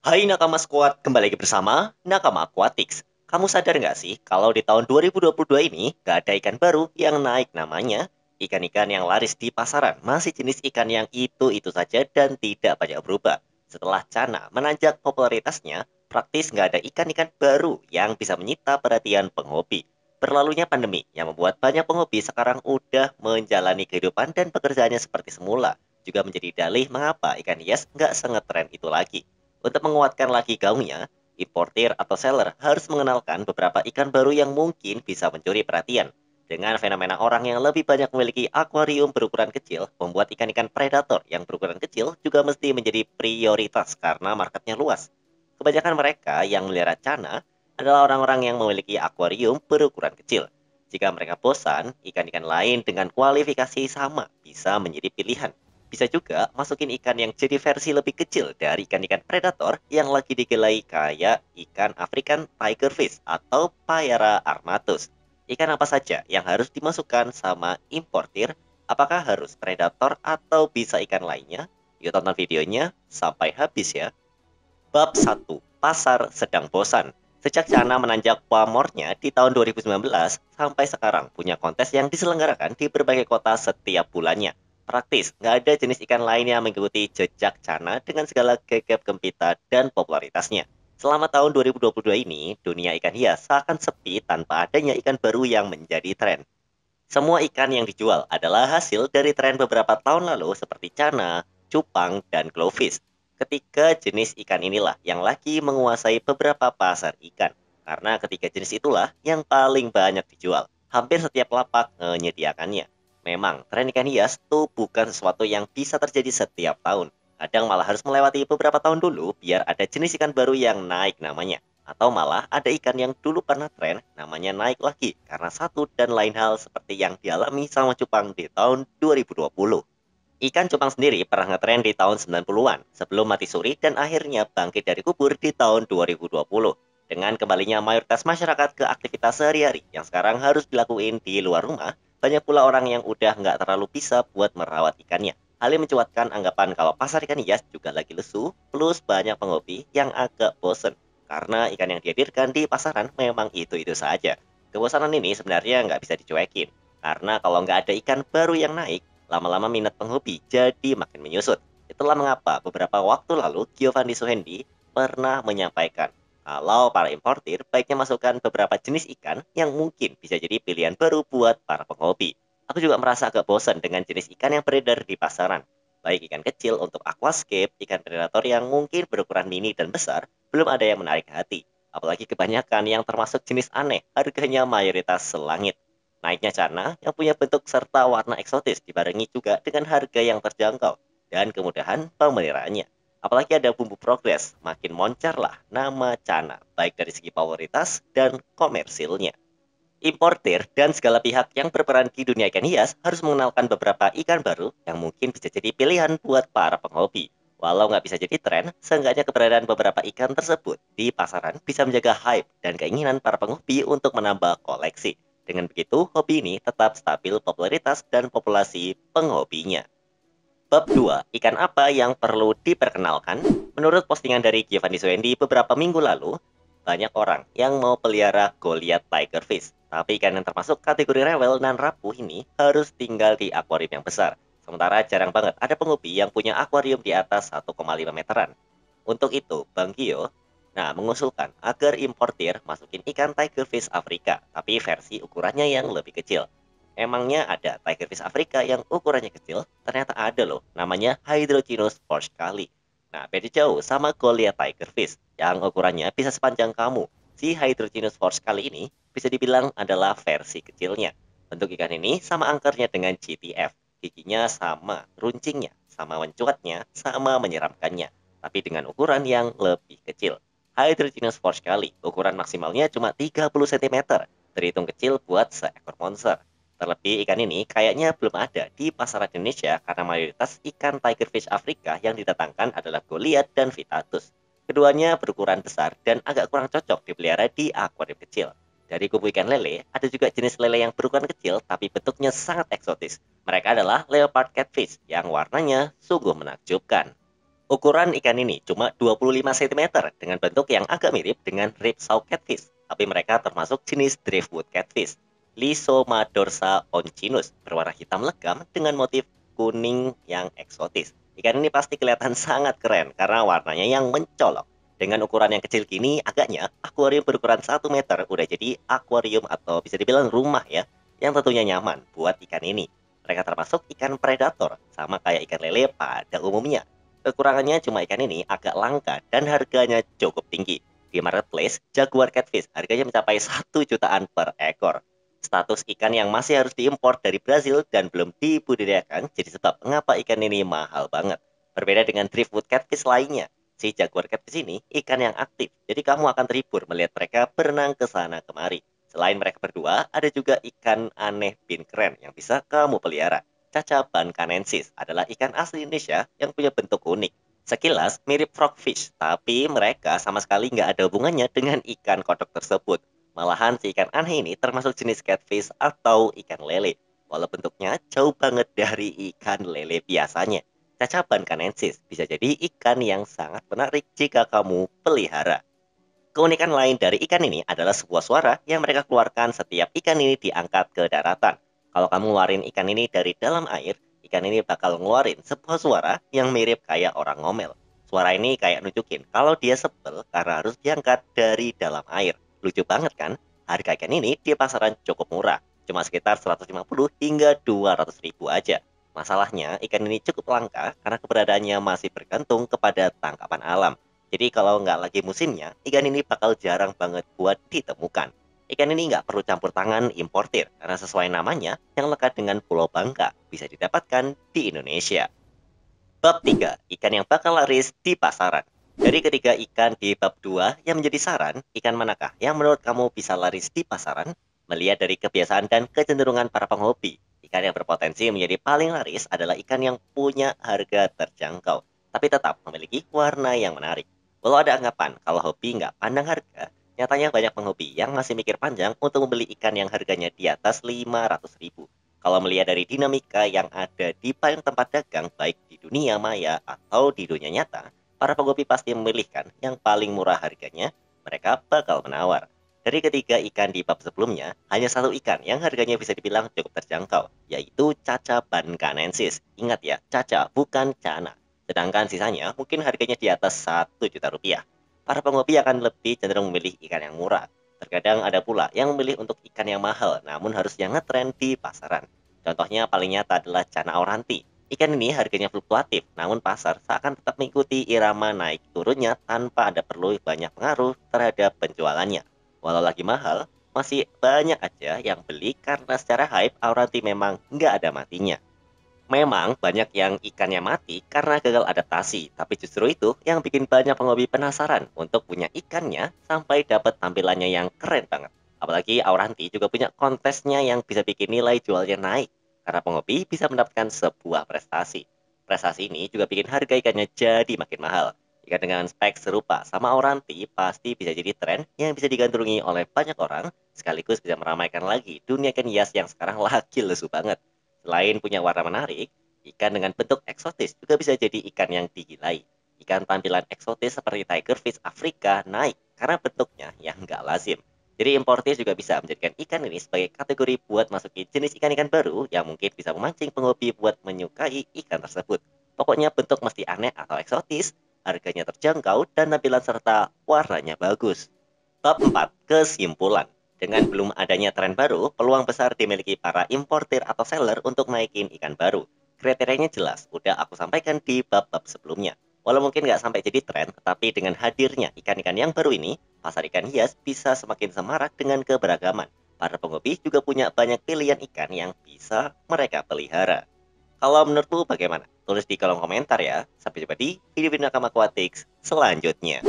Hai Nakama Squad, kembali lagi bersama Nakama Aquatics. Kamu sadar nggak sih kalau di tahun 2022 ini nggak ada ikan baru yang naik namanya? Ikan-ikan yang laris di pasaran masih jenis ikan yang itu-itu saja dan tidak banyak berubah. Setelah Cana menanjak popularitasnya, praktis nggak ada ikan-ikan baru yang bisa menyita perhatian penghobi. Berlalunya pandemi yang membuat banyak penghobi sekarang udah menjalani kehidupan dan pekerjaannya seperti semula, juga menjadi dalih mengapa ikan hias nggak sengetren itu lagi. Untuk menguatkan lagi gaungnya, importir atau seller harus mengenalkan beberapa ikan baru yang mungkin bisa mencuri perhatian. Dengan fenomena orang yang lebih banyak memiliki akuarium berukuran kecil, membuat ikan-ikan predator yang berukuran kecil juga mesti menjadi prioritas karena marketnya luas. Kebanyakan mereka yang melihara cana adalah orang-orang yang memiliki akuarium berukuran kecil. Jika mereka bosan, ikan-ikan lain dengan kualifikasi sama bisa menjadi pilihan. Bisa juga masukin ikan yang jadi versi lebih kecil dari ikan-ikan predator yang lagi digelai kayak ikan African tigerfish atau Payara armatus. Ikan apa saja yang harus dimasukkan sama importir? Apakah harus predator atau bisa ikan lainnya? Yuk tonton videonya sampai habis ya. Bab 1. Pasar sedang bosan. Sejak Cana menanjak pamornya di tahun 2019, sampai sekarang punya kontes yang diselenggarakan di berbagai kota setiap bulannya. Praktis, nggak ada jenis ikan lain yang mengikuti jejak Cana dengan segala gegap gempita dan popularitasnya. Selama tahun 2022 ini, dunia ikan hias seakan sepi tanpa adanya ikan baru yang menjadi tren. Semua ikan yang dijual adalah hasil dari tren beberapa tahun lalu seperti cana, cupang, dan glowfish. Ketiga jenis ikan inilah yang lagi menguasai beberapa pasar ikan. Karena ketiga jenis itulah yang paling banyak dijual. Hampir setiap lapak menyediakannya. Memang, tren ikan hias tuh bukan sesuatu yang bisa terjadi setiap tahun. Kadang malah harus melewati beberapa tahun dulu biar ada jenis ikan baru yang naik namanya. Atau malah ada ikan yang dulu pernah tren, namanya naik lagi karena satu dan lain hal seperti yang dialami sama cupang di tahun 2020. Ikan cupang sendiri pernah ngetren di tahun 90-an sebelum mati suri dan akhirnya bangkit dari kubur di tahun 2020. Dengan kembalinya mayoritas masyarakat ke aktivitas sehari-hari yang sekarang harus dilakuin di luar rumah, banyak pula orang yang udah nggak terlalu bisa buat merawat ikannya. Hal ini mencuatkan anggapan kalau pasar ikan hias juga lagi lesu, plus banyak penghobi yang agak bosen. Karena ikan yang dihadirkan di pasaran memang itu-itu saja. Kebosanan ini sebenarnya nggak bisa dicuekin. Karena kalau nggak ada ikan baru yang naik, lama-lama minat penghobi jadi makin menyusut. Itulah mengapa beberapa waktu lalu Giovanni Suhendi pernah menyampaikan kalau para importir baiknya masukkan beberapa jenis ikan yang mungkin bisa jadi pilihan baru buat para penghobi. Aku juga merasa agak bosan dengan jenis ikan yang beredar di pasaran. Baik ikan kecil untuk aquascape, ikan predator yang mungkin berukuran mini dan besar, belum ada yang menarik hati. Apalagi kebanyakan yang termasuk jenis aneh, harganya mayoritas selangit. Naiknya cana yang punya bentuk serta warna eksotis dibarengi juga dengan harga yang terjangkau dan kemudahan pemeliharaannya. Apalagi ada bumbu progres, makin moncarlah nama cana, baik dari segi popularitas dan komersilnya. Importir dan segala pihak yang berperan di dunia ikan hias harus mengenalkan beberapa ikan baru yang mungkin bisa jadi pilihan buat para penghobi. Walau nggak bisa jadi tren, seenggaknya keberadaan beberapa ikan tersebut di pasaran bisa menjaga hype dan keinginan para penghobi untuk menambah koleksi. Dengan begitu, hobi ini tetap stabil popularitas dan populasi penghobinya. Bab 2, ikan apa yang perlu diperkenalkan? Menurut postingan dari Giovanni Suendi beberapa minggu lalu, banyak orang yang mau pelihara Goliath tigerfish. Tapi ikan yang termasuk kategori rewel dan rapuh ini harus tinggal di akuarium yang besar. Sementara jarang banget ada penghobi yang punya akuarium di atas 1,5 meteran. Untuk itu, Bang Gio, mengusulkan agar importir masukin ikan tigerfish Afrika, tapi versi ukurannya yang lebih kecil. Emangnya ada tigerfish Afrika yang ukurannya kecil? Ternyata ada loh, namanya Hydrochinus forskali. Nah, beda jauh sama Goliath tigerfish yang ukurannya bisa sepanjang kamu. Si Hydrochinus forskali ini bisa dibilang adalah versi kecilnya. Bentuk ikan ini sama angkernya dengan GTF. Giginya sama, runcingnya, sama mencuatnya, sama menyeramkannya. Tapi dengan ukuran yang lebih kecil. Hydrochinus forskali, ukuran maksimalnya cuma 30 cm. Terhitung kecil buat seekor monster. Terlebih ikan ini kayaknya belum ada di pasaran Indonesia karena mayoritas ikan tigerfish Afrika yang didatangkan adalah Goliath dan Vitatus. Keduanya berukuran besar dan agak kurang cocok dipelihara di akuarium kecil. Dari kubu ikan lele, ada juga jenis lele yang berukuran kecil tapi bentuknya sangat eksotis. Mereka adalah leopard catfish yang warnanya sungguh menakjubkan. Ukuran ikan ini cuma 25 cm dengan bentuk yang agak mirip dengan ripsaw catfish, tapi mereka termasuk jenis driftwood catfish. Lysoma dorsa oncinus berwarna hitam legam dengan motif kuning yang eksotis. Ikan ini pasti kelihatan sangat keren karena warnanya yang mencolok. Dengan ukuran yang kecil gini, agaknya akuarium berukuran 1 meter udah jadi akuarium atau bisa dibilang rumah ya, yang tentunya nyaman buat ikan ini. Mereka termasuk ikan predator, sama kayak ikan lele pada umumnya. Kekurangannya cuma ikan ini agak langka dan harganya cukup tinggi. Di marketplace, jaguar catfish harganya mencapai 1 jutaan per ekor. Status ikan yang masih harus diimpor dari Brazil dan belum dibudidayakan jadi sebab mengapa ikan ini mahal banget. Berbeda dengan driftwood catfish lainnya, si jaguar catfish ini ikan yang aktif, jadi kamu akan terhibur melihat mereka berenang ke sana kemari. Selain mereka berdua, ada juga ikan aneh bin keren yang bisa kamu pelihara. Cacaban canensis adalah ikan asli Indonesia yang punya bentuk unik. Sekilas mirip frogfish, tapi mereka sama sekali nggak ada hubungannya dengan ikan kodok tersebut. Malahan si ikan aneh ini termasuk jenis catfish atau ikan lele. Walau bentuknya jauh banget dari ikan lele biasanya. Cacaban canensis bisa jadi ikan yang sangat menarik jika kamu pelihara. Keunikan lain dari ikan ini adalah sebuah suara yang mereka keluarkan setiap ikan ini diangkat ke daratan. Kalau kamu ngeluarin ikan ini dari dalam air, ikan ini bakal ngeluarin sebuah suara yang mirip kayak orang ngomel. Suara ini kayak nunjukin kalau dia sebel karena harus diangkat dari dalam air. Lucu banget kan? Harga ikan ini di pasaran cukup murah, cuma sekitar 150 hingga 200 ribu aja. Masalahnya, ikan ini cukup langka karena keberadaannya masih bergantung kepada tangkapan alam. Jadi kalau nggak lagi musimnya, ikan ini bakal jarang banget buat ditemukan. Ikan ini nggak perlu campur tangan importir, karena sesuai namanya, yang lekat dengan Pulau Bangka bisa didapatkan di Indonesia. Bab 3, ikan yang bakal laris di pasaran. Dari ketiga ikan di bab 2 yang menjadi saran, ikan manakah yang menurut kamu bisa laris di pasaran? Melihat dari kebiasaan dan kecenderungan para penghobi, ikan yang berpotensi menjadi paling laris adalah ikan yang punya harga terjangkau, tapi tetap memiliki warna yang menarik. Walau ada anggapan kalau hobi nggak pandang harga, nyatanya banyak penghobi yang masih mikir panjang untuk membeli ikan yang harganya di atas 500 ribu. Kalau melihat dari dinamika yang ada di banyak tempat dagang, baik di dunia maya atau di dunia nyata, para penghobi pasti memilihkan yang paling murah harganya, mereka bakal menawar. Dari ketiga ikan di bab sebelumnya, hanya satu ikan yang harganya bisa dibilang cukup terjangkau, yaitu caca bancanensis. Ingat ya, caca bukan cana. Sedangkan sisanya mungkin harganya di atas 1 juta rupiah. Para penghobi akan lebih cenderung memilih ikan yang murah. Terkadang ada pula yang memilih untuk ikan yang mahal, namun harus yang ngetren di pasaran. Contohnya paling nyata adalah cana auranti. Ikan ini harganya fluktuatif, namun pasar seakan tetap mengikuti irama naik turunnya tanpa ada perlu banyak pengaruh terhadap penjualannya. Walau lagi mahal, masih banyak aja yang beli karena secara hype auranti memang nggak ada matinya. Memang banyak yang ikannya mati karena gagal adaptasi, tapi justru itu yang bikin banyak penghobi penasaran untuk punya ikannya sampai dapat tampilannya yang keren banget. Apalagi Auranti juga punya kontesnya yang bisa bikin nilai jualnya naik, karena penghobi bisa mendapatkan sebuah prestasi. Prestasi ini juga bikin harga ikannya jadi makin mahal. Ikan dengan spek serupa sama Auranti pasti bisa jadi tren yang bisa digandrungi oleh banyak orang, sekaligus bisa meramaikan lagi dunia ikan hias yang sekarang lagi lesu banget. Selain punya warna menarik, ikan dengan bentuk eksotis juga bisa jadi ikan yang digilai. Ikan tampilan eksotis seperti tigerfish Afrika naik karena bentuknya yang nggak lazim. Jadi importir juga bisa menjadikan ikan ini sebagai kategori buat masukin jenis ikan-ikan baru yang mungkin bisa memancing penghobi buat menyukai ikan tersebut. Pokoknya bentuk mesti aneh atau eksotis, harganya terjangkau, dan tampilan serta warnanya bagus. Bab 4, kesimpulan. Dengan belum adanya tren baru, peluang besar dimiliki para importir atau seller untuk naikin ikan baru. Kriterianya jelas, udah aku sampaikan di bab-bab sebelumnya. Walau mungkin nggak sampai jadi tren, tetapi dengan hadirnya ikan-ikan yang baru ini, pasar ikan hias bisa semakin semarak dengan keberagaman. Para penghobi juga punya banyak pilihan ikan yang bisa mereka pelihara. Kalau menurutmu bagaimana? Tulis di kolom komentar ya. Sampai jumpa di video-video Nakama Aquatics selanjutnya.